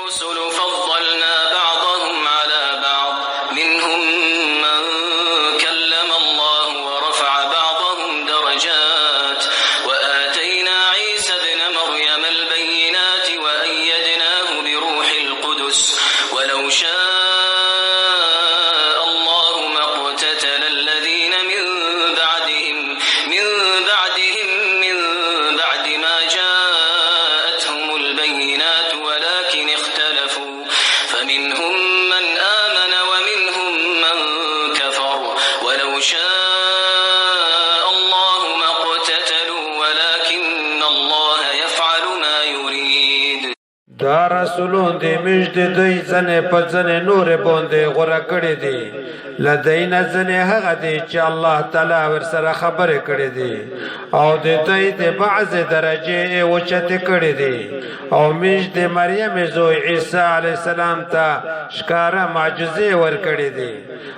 الرسل فضلنا بعضهم على بعض منهم من كلم الله ورفع بعضهم درجات وآتينا عيسى ابن مريم البينات وأيدناه بروح القدس ولو شاء الله ما اقتتل الذين من بعدهم من بعد ما جاءتهم البينات ولكن اختلفوا فمنهم من آمن ومنهم من كفر ولو شاء الله ما اقتتلوا ولكن الله يفعل ما يريد. دا رسولون دی مجد دوی زنه په زنه نور باندې غوړه کړې دي لدین زنه هغه دی چې الله تعالی ورسره خبرې کړې دي او د دوی د بعض درجه اوچته کړې دي او مجد مریم زوی عیسی علی السلام ته ښکارا معجزې ور کړې دي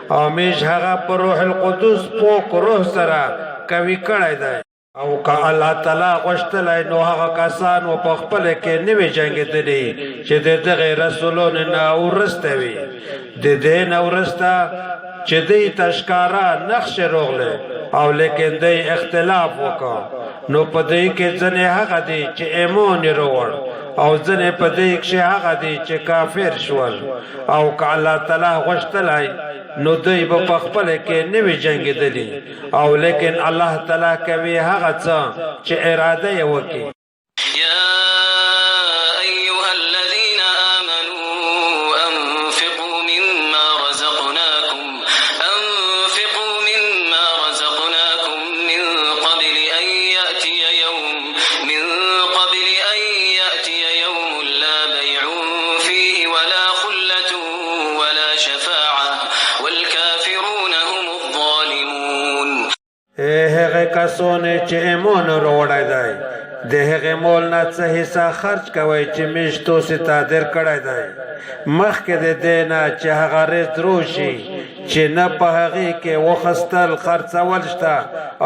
او مجد هغه په روح القدس پوک روح سره کوي کړی دی او که الله تعالی غوښتلی نو هغه کسان و په خپل کې نه وي جنګېدلي چې د دغې رسولانو نه وروسته وي د دې نه وروسته چې دوی ته ښکاره نقشې راغلې او لیکن دوی اختلاف وکړ نو په دوی کې ځینې هغه دي چې ایمان یې راوړ او ځینې په دوی کښې هغه دي چې کافر شول او که الله تعالی غوښتلی نو دوی به په خپل کې نه وي جنګېدلي او لیکن الله تعالی کوي هغه څه چې اراده یې وکړي. يا أيها الذين آمنوا أنفقوا مما رزقناكم من قبل أن يأتي يوم لا بيع فيه ولا خلة ولا شفاعة والكافرون هم الظالمون. هغه کسونه چې ایمان وروړی دی د هغې مول نه څه حصه خرج کوئ چې میاشت تاسې ته درکړی دی مخکې د دې نه چې هغه ورځ راشي چې نه په هغې کې وخیستل خرڅول شته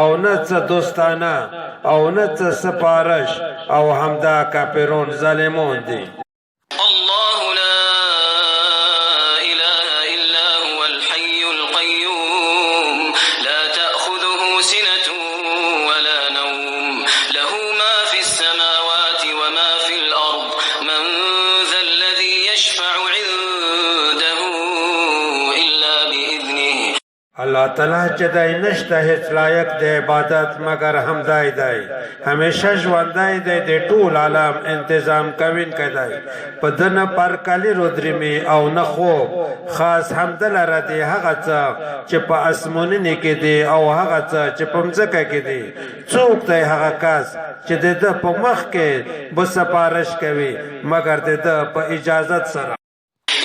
او نه څه دوستانه او نه څه سپارش او همدا کافرون ظالمون دي. الله لا إله إلا هو الحي القيوم لا تأخذه سنة ولا نوم له ما في السماوات وما في الأرض من ذا الذي يشفع عنده إلا بإذنه. الله تعالی چې دی نشته هیڅ لایق د عبادت مگر همدای دی همیشه ژوندی دی د ټول عالم انتظام کوونکی دی په ده نه پرکالي رودرمي او نه خوب خاص حمد لره دی هغه څه چې په اسمانونو کې دی او هغه څه چې په مځکه کې دی څوک دی هغه کس چې د ده په مخ کې به سپارش کوي مگر د ده په اجازت سره.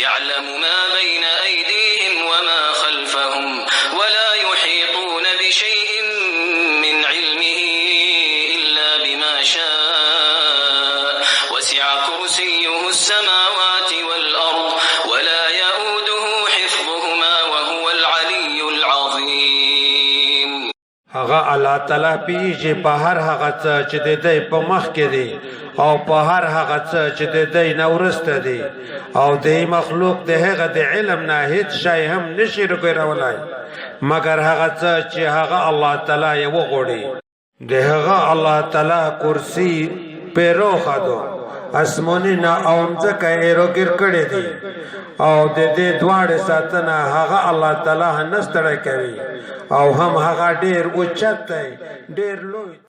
يعلم ما بين أيديهم وما خلفهم ولا يحيطون بشيء من علمه إلا بما شاء وسع كرسيه السماوات والأرض ولا يؤوده حفظهما وهو العلي العظيم. هغه الله تعالی پیږي په هر هغه څه چې د دی په مخ کې دی او په هر هغه څه چې د دی نه وروسته دی او د مخلوق د هغه د علم نه هیڅ شی هم نشي راګیرولی مگر هغه څه چې هغه الله تعالی یې وغواړي. د هغه الله تعالی کرسي پیروخه ده اسماني نه او مځکه یې راګیر کړې دي او د دې دواړې ساتنه هغه الله تعالی نه ستړی کوي او هم هغه ډېر اوچت دی ډېر لوی